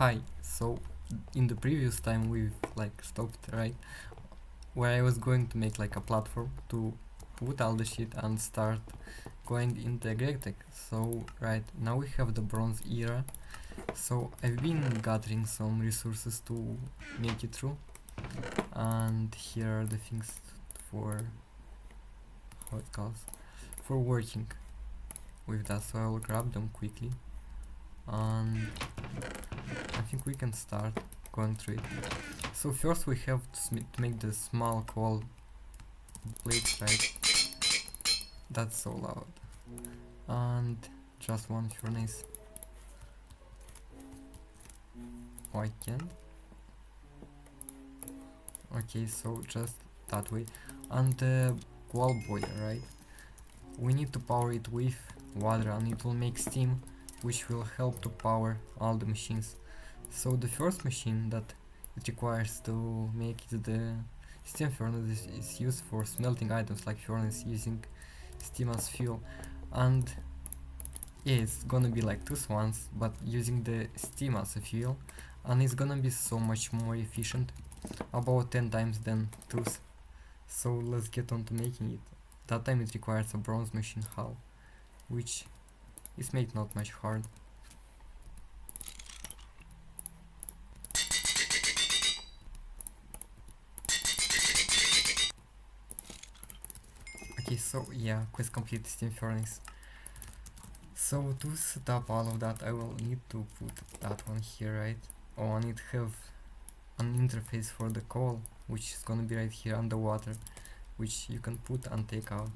Hi, so in the previous time we've stopped, right, where I was going to make a platform to put all the shit and start going into agritech. So right now we have the bronze era, so I've been gathering some resources to make it through, and here are the things for how it calls for working with that, so I'll grab them quickly and I think we can start going through it. So first we have to make the small coal plates, right? That's so loud. And just one furnace. Oh, I can? Okay, so just that way. And the wall boiler, right? We need to power it with water and it will make steam, which will help to power all the machines. So the first machine that it requires to make it the steam furnace is used for smelting items like furnace using steam as fuel, and yeah, it's gonna be like two swans but using the steam as a fuel, and it's gonna be so much more efficient, about 10 times than tooth. So let's get on to making it. That time it requires a bronze machine hull, which is made not much hard. Okay, so yeah, quest complete steam furnace. So to set up all of that I will need to put that one here, right? Oh, I need to have an interface for the coal, which is gonna be right here underwater, which you can put and take out.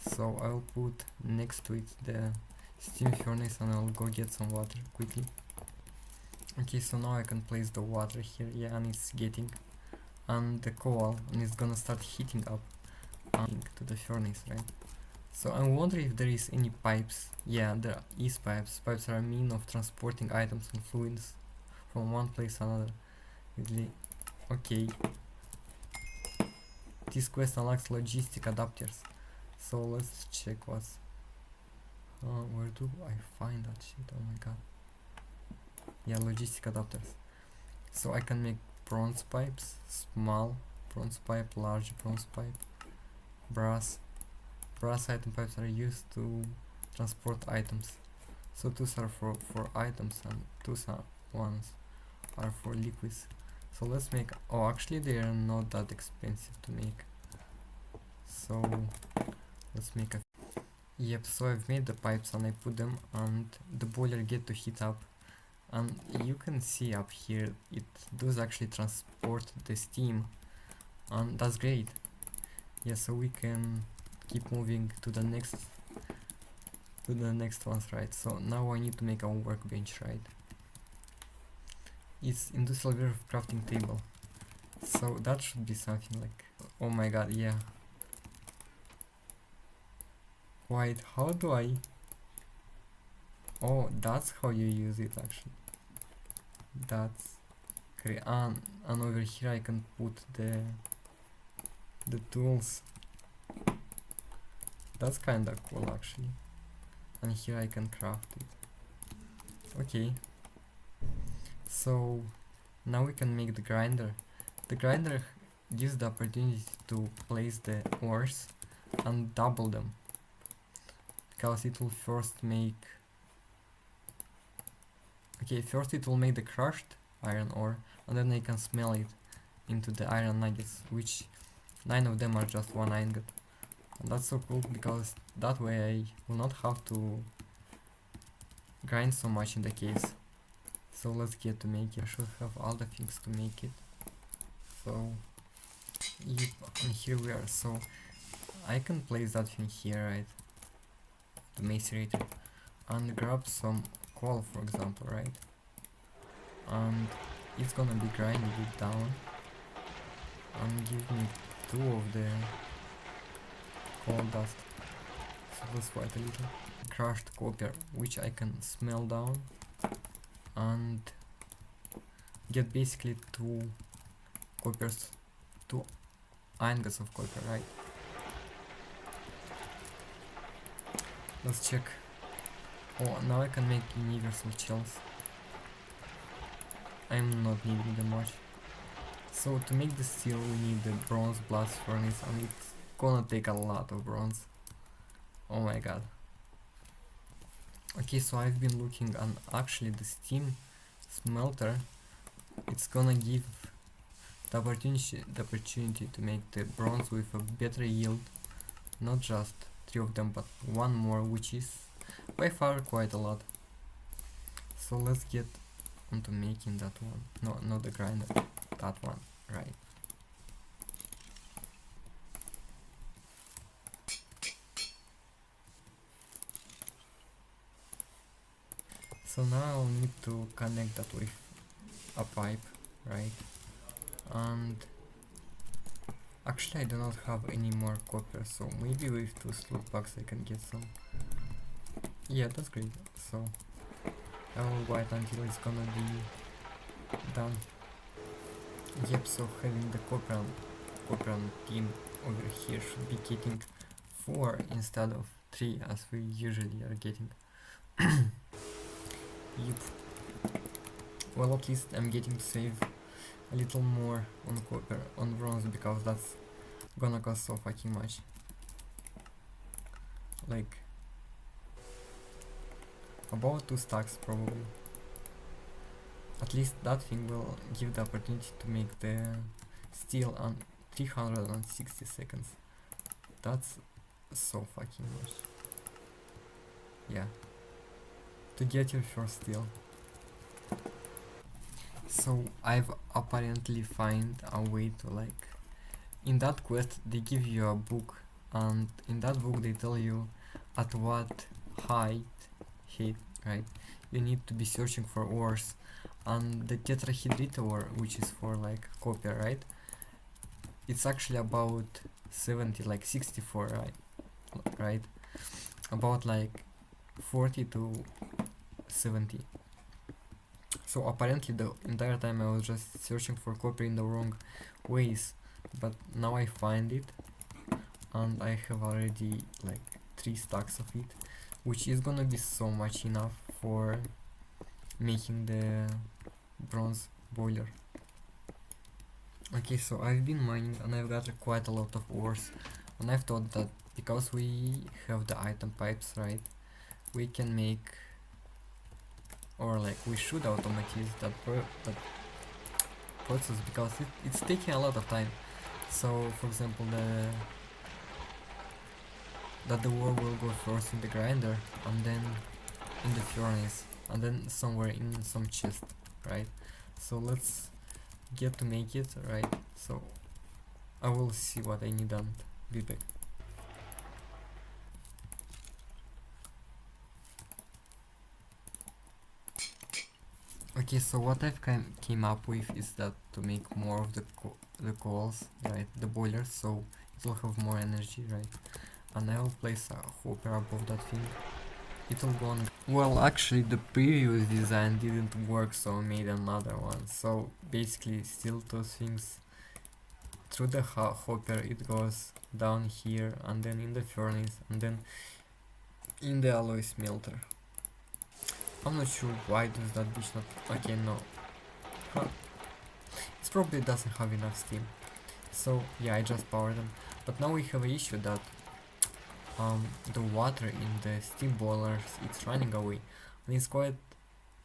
So I'll put next to it the steam furnace and I'll go get some water quickly. Okay, so now I can place the water here, yeah, and it's getting, and the coal, and it's gonna start heating up to the furnace, right? So I wonder if there is any pipes. Yeah, there is pipes. Pipes are a mean of transporting items and fluids from one place to another. Really? Okay. This quest unlocks logistic adapters. So let's check what's... where do I find that shit? Oh my god. Yeah, logistic adapters. So I can make bronze pipes, small bronze pipe, large bronze pipe, brass. Brass item pipes are used to transport items. So those are for items and those ones are for liquids. So let's make... oh, actually they are not that expensive to make. So let's make a... yep, so I've made the pipes and I put them and the boiler get to heat up. And you can see up here it does actually transport the steam, and that's great. Yeah, so we can keep moving to the next ones, right? So now I need to make a workbench, right? It's industrial crafting table, so that should be something like... oh my god, yeah. Wait, how do I... oh, that's how you use it actually. That's great. And over here I can put the tools. That's kinda cool actually. And here I can craft it. Okay. So now we can make the grinder. The grinder gives the opportunity to place the ores and double them, because it will first make... okay, first it will make the crushed iron ore, and then I can smell it into the iron nuggets, which 9 of them are just one ingot. And that's so cool, because that way I will not have to grind so much in the case. So let's get to make it. I should have all the things to make it. So yep, and here we are. So I can place that thing here, right? The macerator, and grab some coal, for example, right? And it's gonna be grinding it down and give me 2 of the coal dust. So that's quite a little. Crushed copper, which I can smell down and get basically 2 coppers, 2 ingots of copper, right? Let's check. Oh, now I can make universal shells. I'm not needing them much. So to make the steel we need the bronze blast furnace, and it's gonna take a lot of bronze. Oh my god. Okay, so I've been looking, and actually the steam smelter, it's gonna give the opportunity to make the bronze with a better yield, not just 3 of them but 1 more, which is by far quite a lot. So let's get onto making that one. No, not the grinder, that one, right. So now I'll need to connect that with a pipe, right? And actually I do not have any more copper, so maybe with 2 slot packs I can get some. Yeah, that's great. So I will wait until it's gonna be done. Yep, so having the copper team over here should be getting 4 instead of 3 as we usually are getting. Yep. Well, at least I'm getting to save a little more on copper, on bronze, because that's gonna cost so fucking much. Like about 2 stacks probably. At least that thing will give the opportunity to make the steel on 360 seconds. That's so fucking much. Yeah. To get your first steel. So I've apparently find a way to, like, in that quest they give you a book, and in that book they tell you at what height, right, you need to be searching for ores, and the tetrahedrite ore, which is for like copper, right, it's actually about 70, like 64, right, about like 40 to 70. So apparently the entire time I was just searching for copper in the wrong ways, but now I find it, and I have already like 3 stacks of it, which is gonna be so much enough for making the bronze boiler. Okay, so I've been mining and I've got quite a lot of ores, and I've thought that because we have the item pipes, right, we can make, or like we should automatize that process, because it's taking a lot of time. So for example, the ore will go first in the grinder, and then in the furnace, and then somewhere in some chest, right? So let's get to make it, right? So I will see what I need and be back. Okay, so what I've came up with is that to make more of the coals, right, the boilers, so it will have more energy, right? And I will place a hopper above that thing. It will go on. Well, actually the previous design didn't work, so I made another one. So basically still 2 things. Through the hopper it goes down here, and then in the furnace, and then in the alloy smelter. I'm not sure why does that bitch not... Okay, no. Huh. It probably doesn't have enough steam. So yeah, I just powered them. But now we have an issue that the water in the steam boilers, it's running away. And it's quite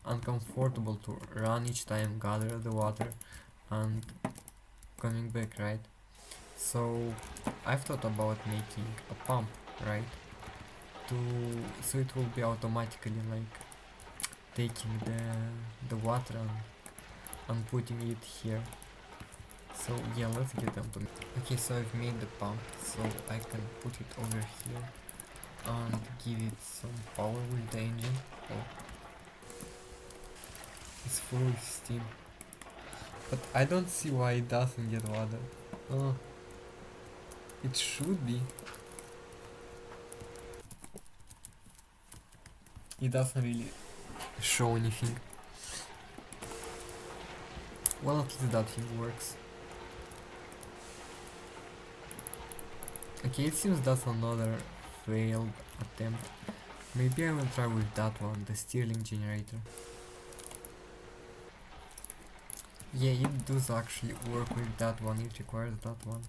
uncomfortable to run each time, gather the water and coming back, right? So I've thought about making a pump, right? So it will be automatically like taking the water and putting it here. So yeah, let's get them to. Okay, so I've made the pump, so I can put it over here and give it some power with the engine. Oh, it's full of steam, but I don't see why it doesn't get water. Oh, it should be. It doesn't really show anything. Well, at least that thing works. Okay, it seems that's another failed attempt. Maybe I will try with that one, the Stirling generator. yeah, it does actually work with that one, it requires that one.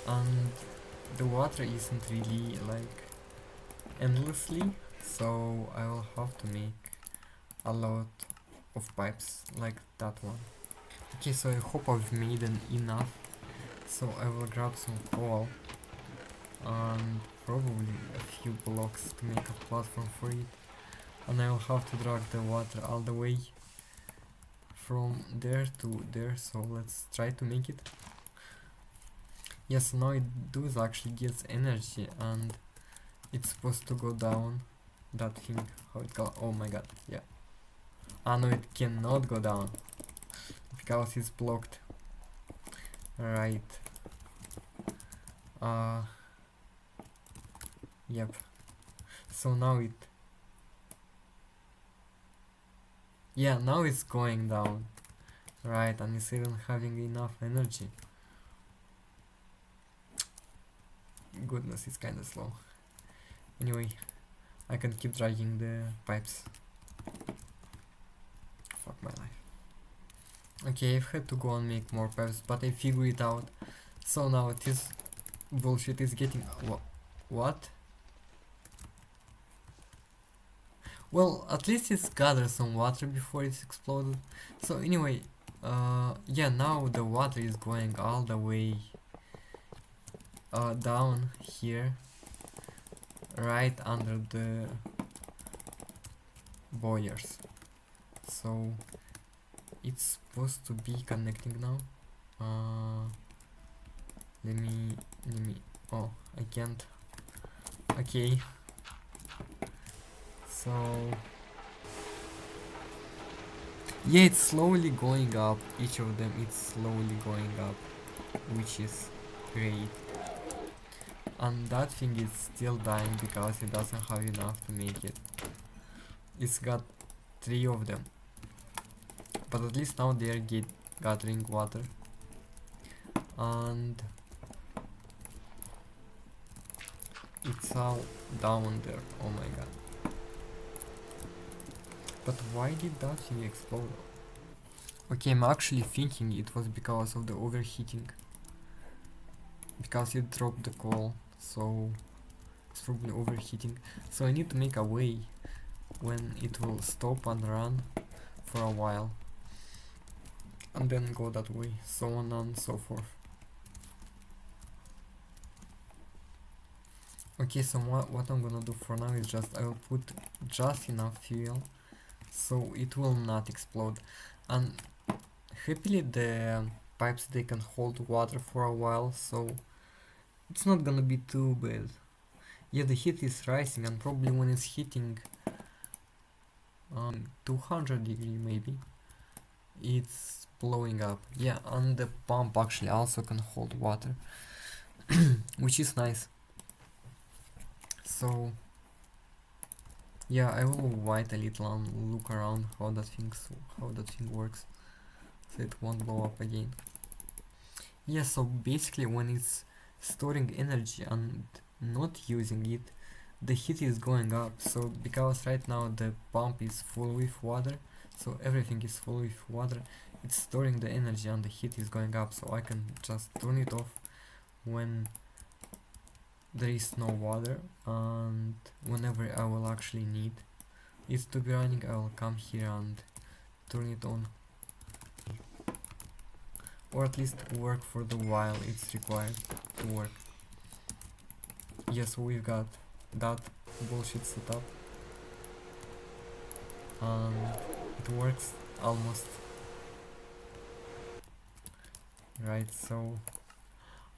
And the water isn't really like endlessly, so I will have to make a lot of pipes like that one. Okay, so I hope I've made enough, so I will grab some coal and probably a few blocks to make a platform for it, and I will have to drag the water all the way from there to there, so let's try to make it. Yes, now it does actually gets energy and it's supposed to go down. That thing, how it go? Oh my god, yeah. Ah no, it cannot go down because it's blocked. Right. Yep. So now it, yeah, now it's going down. Right, and it's even having enough energy. Goodness, it's kinda slow. Anyway, I can keep dragging the pipes. Fuck my life. Okay, I've had to go and make more pipes, but I figured it out. So now this bullshit is getting... what? Well, at least it's gathered some water before it's exploded. So anyway, yeah, now the water is going all the way down here, right under the boilers. So it's supposed to be connecting now. Let me, oh, I can't. Okay. So yeah, it's slowly going up. Each of them, it's slowly going up, which is great. And that thing is still dying because it doesn't have enough to make it. It's got 3 of them, but at least now they are gathering water. And it's all down there. Oh my god. But why did that thing explode? Okay, I'm actually thinking it was because of the overheating. Because it dropped the coal, so it's probably overheating. So I need to make a way when it will stop and run for a while. And then go that way, so on and so forth. Okay, so what I'm gonna do for now is just I will put just enough fuel so it will not explode. And happily the pipes, they can hold water for a while, so it's not gonna be too bad. Yeah, the heat is rising, and probably when it's hitting 200 degree maybe, it's blowing up. Yeah, and the pump actually also can hold water, which is nice. So yeah, I will wait a little and look around how that thing works, so it won't blow up again. Yeah, so basically when it's storing energy and not using it, the heat is going up. So because right now the pump is full with water, so everything is full with water, it's storing the energy and the heat is going up, so I can just turn it off when there is no water, and whenever I will actually need it to be running, I will come here and turn it on, or at least work for the while it's required to work. Yes, we've got that bullshit setup and it works almost. Right, so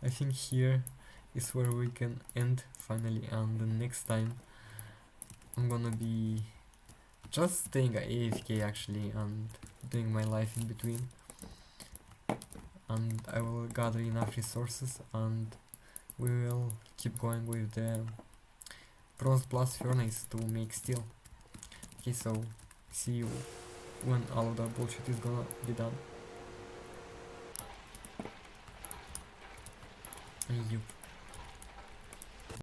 I think here is where we can end finally, and the next time I'm gonna be just staying AFK actually and doing my life in between, and I will gather enough resources and we will keep going with the bronze blast furnace to make steel. Okay, so see you when all of that bullshit is gonna be done. Yup.